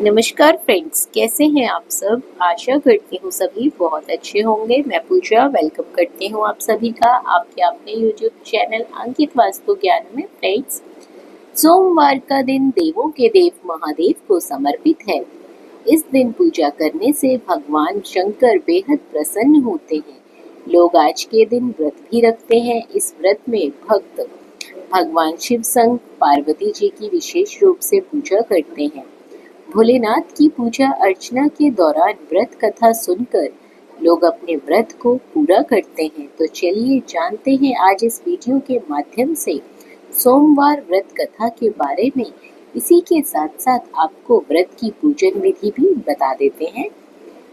नमस्कार फ्रेंड्स, कैसे हैं आप सब। आशा करती हूँ सभी बहुत अच्छे होंगे। मैं पूजा वेलकम करती हूँ आप सभी का आपके अपने यूट्यूब चैनल अंकित वास्तु ज्ञान में। फ्रेंड्स, सोमवार का दिन देवों के देव महादेव को समर्पित है। इस दिन पूजा करने से भगवान शंकर बेहद प्रसन्न होते हैं। लोग आज के दिन व्रत भी रखते हैं। इस व्रत में भक्त भगवान शिव संग पार्वती जी की विशेष रूप से पूजा करते हैं। भोलेनाथ की पूजा अर्चना के दौरान व्रत कथा सुनकर लोग अपने व्रत को पूरा करते हैं। तो चलिए जानते हैं आज इस वीडियो के माध्यम से सोमवार व्रत कथा के बारे में। इसी के साथ साथ आपको व्रत की पूजन विधि भी बता देते हैं।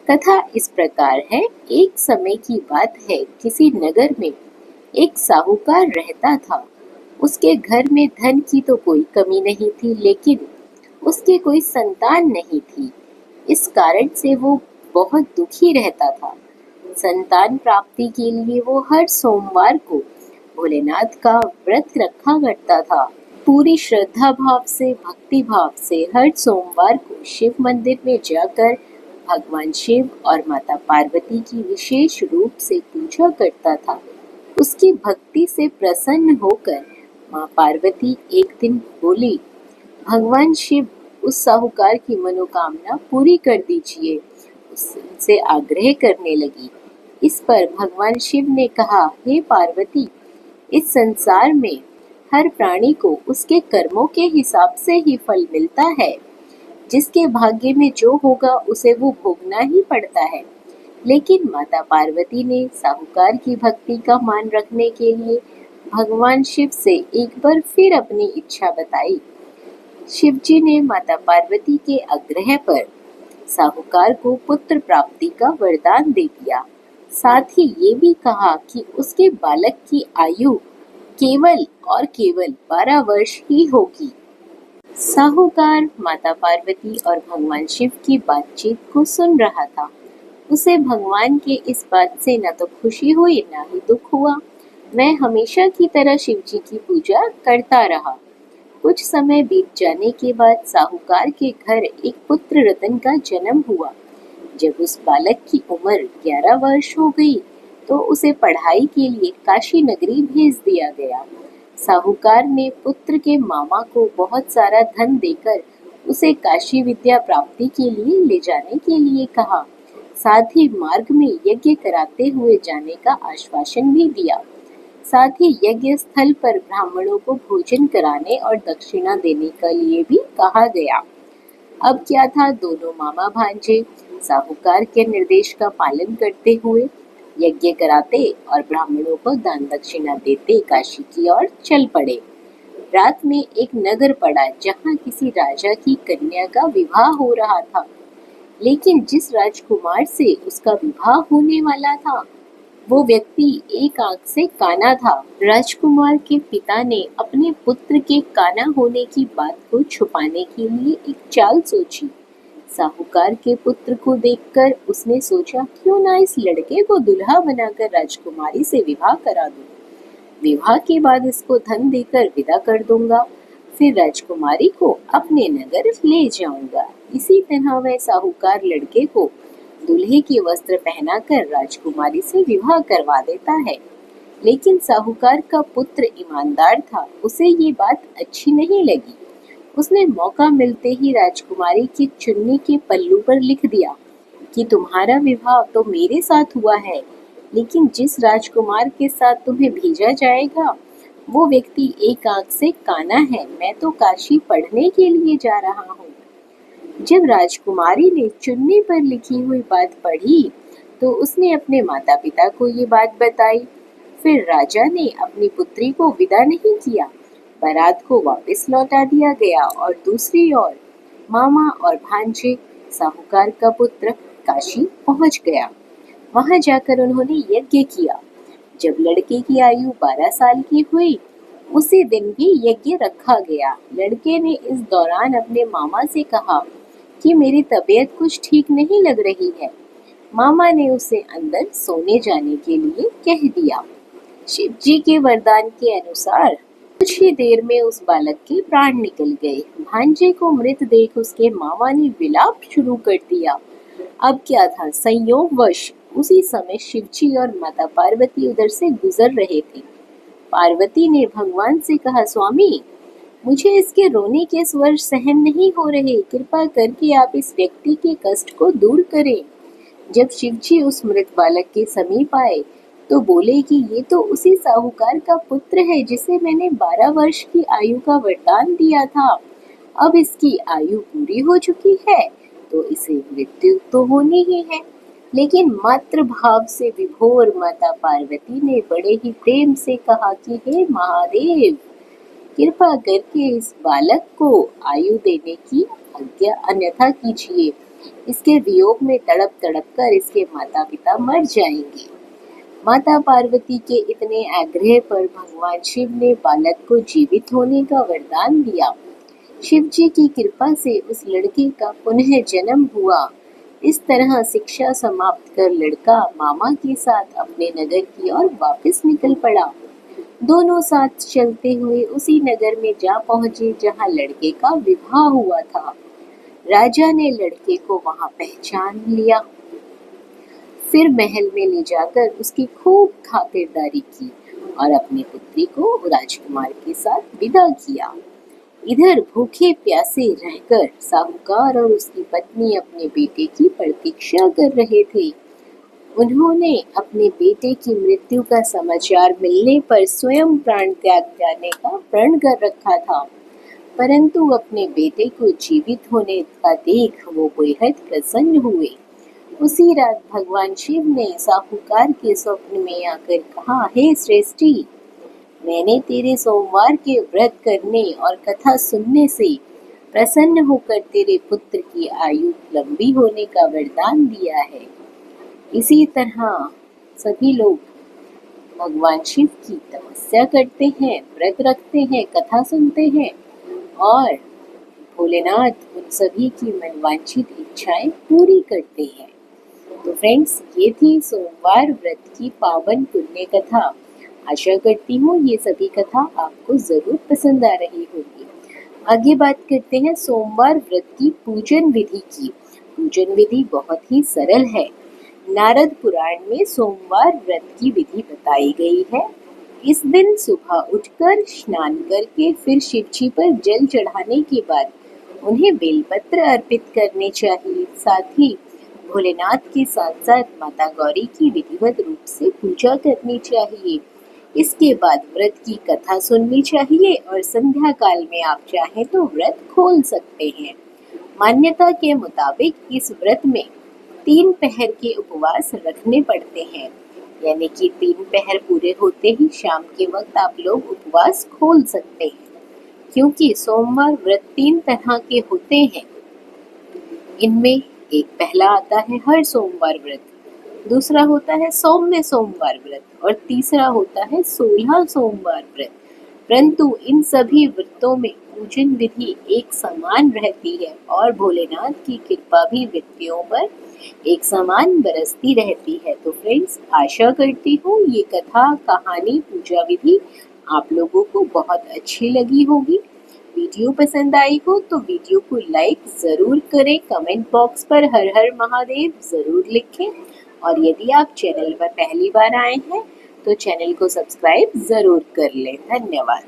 कथा इस प्रकार है। एक समय की बात है, किसी नगर में एक साहूकार रहता था। उसके घर में धन की तो कोई कमी नहीं थी, लेकिन उसके कोई संतान नहीं थी। इस कारण से वो बहुत दुखी रहता था। संतान प्राप्ति के लिए वो हर सोमवार को भोलेनाथ का व्रत रखा करता था। पूरी श्रद्धा भाव से, भक्ति भाव से हर सोमवार को शिव मंदिर में जाकर भगवान शिव और माता पार्वती की विशेष रूप से पूजा करता था। उसकी भक्ति से प्रसन्न होकर माँ पार्वती एक दिन बोली, भगवान शिव, उस साहूकार की मनोकामना पूरी कर दीजिए। उससे आग्रह करने लगी। इस पर भगवान शिव ने कहा, हे पार्वती, इस संसार में हर प्राणी को उसके कर्मों के हिसाब से ही फल मिलता है। जिसके भाग्य में जो होगा उसे वो भोगना ही पड़ता है। लेकिन माता पार्वती ने साहूकार की भक्ति का मान रखने के लिए भगवान शिव से एक बार फिर अपनी इच्छा बताई। शिवजी ने माता पार्वती के आग्रह पर साहूकार को पुत्र प्राप्ति का वरदान दे दिया। साथ ही ये भी कहा कि उसके बालक की आयु केवल और केवल 12 वर्ष ही होगी। साहूकार माता पार्वती और भगवान शिव की बातचीत को सुन रहा था। उसे भगवान के इस बात से न तो खुशी हुई, न ही दुख हुआ। मैं हमेशा की तरह शिवजी की पूजा करता रहा। कुछ समय बीत जाने के बाद साहूकार के घर एक पुत्र रतन का जन्म हुआ। जब उस बालक की उम्र 11 वर्ष हो गई तो उसे पढ़ाई के लिए काशी नगरी भेज दिया गया। साहूकार ने पुत्र के मामा को बहुत सारा धन देकर उसे काशी विद्या प्राप्ति के लिए ले जाने के लिए कहा। साथ ही मार्ग में यज्ञ कराते हुए जाने का आश्वासन भी दिया। साथ ही यज्ञ स्थल पर ब्राह्मणों को भोजन कराने और दक्षिणा देने के लिए भी कहा गया। अब क्या था, दोनों मामा भांजे साहूकार के निर्देश का पालन करते हुए यज्ञ कराते और ब्राह्मणों को दान दक्षिणा देते काशी की ओर चल पड़े। रात में एक नगर पड़ा जहाँ किसी राजा की कन्या का विवाह हो रहा था। लेकिन जिस राजकुमार से उसका विवाह होने वाला था वो व्यक्ति एक आंख से काना था। राजकुमार के पिता ने अपने पुत्र के काना होने की बात को छुपाने के लिए एक चाल सोची। साहूकार के पुत्र को देखकर उसने सोचा, क्यों ना इस लड़के को दुल्हा बनाकर राजकुमारी से विवाह करा दूं। विवाह के बाद इसको धन देकर विदा कर दूंगा, फिर राजकुमारी को अपने नगर ले जाऊंगा। इसी तरह वह साहूकार लड़के को दूल्हे के वस्त्र पहनाकर राजकुमारी से विवाह करवा देता है। लेकिन साहूकार का पुत्र ईमानदार था, उसे ये बात अच्छी नहीं लगी। उसने मौका मिलते ही राजकुमारी की चुन्नी के पल्लू पर लिख दिया कि तुम्हारा विवाह तो मेरे साथ हुआ है, लेकिन जिस राजकुमार के साथ तुम्हें भेजा जाएगा वो व्यक्ति एक आंख से काना है। मैं तो काशी पढ़ने के लिए जा रहा हूँ। जब राजकुमारी ने चुन्नी पर लिखी हुई बात पढ़ी तो उसने अपने माता पिता को ये बात बताई। फिर राजा ने अपनी पुत्री को विदा नहीं किया, बारात को वापस लौटा दिया गया और दूसरी ओर मामा और भांजे साहूकार का पुत्र काशी पहुंच गया। वहां जाकर उन्होंने यज्ञ किया। जब लड़के की आयु 12 साल की हुई उसी दिन भी यज्ञ रखा गया। लड़के ने इस दौरान अपने मामा से कहा कि मेरी तबीयत कुछ ठीक नहीं लग रही है। मामा ने उसे अंदर सोने जाने के लिए कह दिया। शिवजी के वरदान के अनुसार कुछ ही देर में उस बालक के प्राण निकल गए। भांजे को मृत देख उसके मामा ने विलाप शुरू कर दिया। अब क्या था, संयोगवश उसी समय शिवजी और माता पार्वती उधर से गुजर रहे थे। पार्वती ने भगवान से कहा, स्वामी, मुझे इसके रोने के स्वर सहन नहीं हो रहे, कृपा करके आप इस व्यक्ति के कष्ट को दूर करें। जब शिवजी उस मृत बालक के समीप आए तो बोले कि ये तो उसी साहूकार का पुत्र है जिसे मैंने 12 वर्ष की आयु का वरदान दिया था। अब इसकी आयु पूरी हो चुकी है तो इसे मृत्यु तो होनी ही है। लेकिन मातृ भाव से विभोर माता पार्वती ने बड़े ही प्रेम से कहा कि हे महादेव, कृपा करके इस बालक को आयु देने की आज्ञा अन्यथा कीजिए। इसके वियोग में तड़प तड़प कर इसके माता पिता मर जाएंगे। माता पार्वती के इतने आग्रह पर भगवान शिव ने बालक को जीवित होने का वरदान दिया। शिव जी की कृपा से उस लड़के का पुनः जन्म हुआ। इस तरह शिक्षा समाप्त कर लड़का मामा के साथ अपने नगर की ओर वापस निकल पड़ा। दोनों साथ चलते हुए उसी नगर में जा पहुंचे जहां लड़के का विवाह हुआ था। राजा ने लड़के को वहां पहचान लिया, फिर महल में ले जाकर उसकी खूब खातिरदारी की और अपनी पुत्री को राजकुमार के साथ विदा किया। इधर भूखे प्यासे रहकर साहूकार और उसकी पत्नी अपने बेटे की प्रतीक्षा कर रहे थे। उन्होंने अपने बेटे की मृत्यु का समाचार मिलने पर स्वयं प्राण त्याग जाने का प्रण कर रखा था, परंतु अपने बेटे को जीवित होने का देख वो बेहद प्रसन्न हुए। उसी रात भगवान शिव ने साहूकार के स्वप्न में आकर कहा, हे श्रेष्ठी, मैंने तेरे सोमवार के व्रत करने और कथा सुनने से प्रसन्न होकर तेरे पुत्र की आयु लंबी होने का वरदान दिया है। इसी तरह सभी लोग भगवान शिव की तपस्या करते हैं, व्रत रखते हैं, कथा सुनते हैं और भोलेनाथ उन सभी की मनवांछित इच्छाएं पूरी करते हैं। तो फ्रेंड्स, ये थी सोमवार व्रत की पावन पुण्य कथा। आशा करती हूँ ये सभी कथा आपको जरूर पसंद आ रही होगी। आगे बात करते हैं सोमवार व्रत की पूजन विधि की। पूजन विधि बहुत ही सरल है। नारद पुराण में सोमवार व्रत की विधि बताई गई है। इस दिन सुबह उठकर स्नान करके फिर शिवजी पर जल चढ़ाने के बाद उन्हें बेलपत्र अर्पित करने चाहिए। साथ ही भोलेनाथ के साथ साथ माता गौरी की विधिवत रूप से पूजा करनी चाहिए। इसके बाद व्रत की कथा सुननी चाहिए और संध्या काल में आप चाहें तो व्रत खोल सकते हैं। मान्यता के मुताबिक इस व्रत में 3 पहर के उपवास रखने पड़ते हैं, यानी कि 3 पहर पूरे होते ही शाम के वक्त आप लोग उपवास खोल सकते हैं। क्योंकि सोमवार व्रत 3 तरह के होते हैं। इनमें एक पहला आता है हर सोमवार व्रत, दूसरा होता है सौम्य सोमवार व्रत और तीसरा होता है 16 सोमवार व्रत। परंतु इन सभी व्रतों में पूजन विधि एक समान रहती है और भोलेनाथ की कृपा भी व्यक्तियों पर एक समान बरसती रहती है। तो फ्रेंड्स, आशा करती हूँ ये कथा, कहानी, पूजा विधि आप लोगों को बहुत अच्छी लगी होगी। वीडियो पसंद आई हो तो वीडियो को लाइक जरूर करें, कमेंट बॉक्स पर हर हर महादेव जरूर लिखें और यदि आप चैनल पर पहली बार आए हैं तो चैनल को सब्सक्राइब जरूर कर लें। धन्यवाद।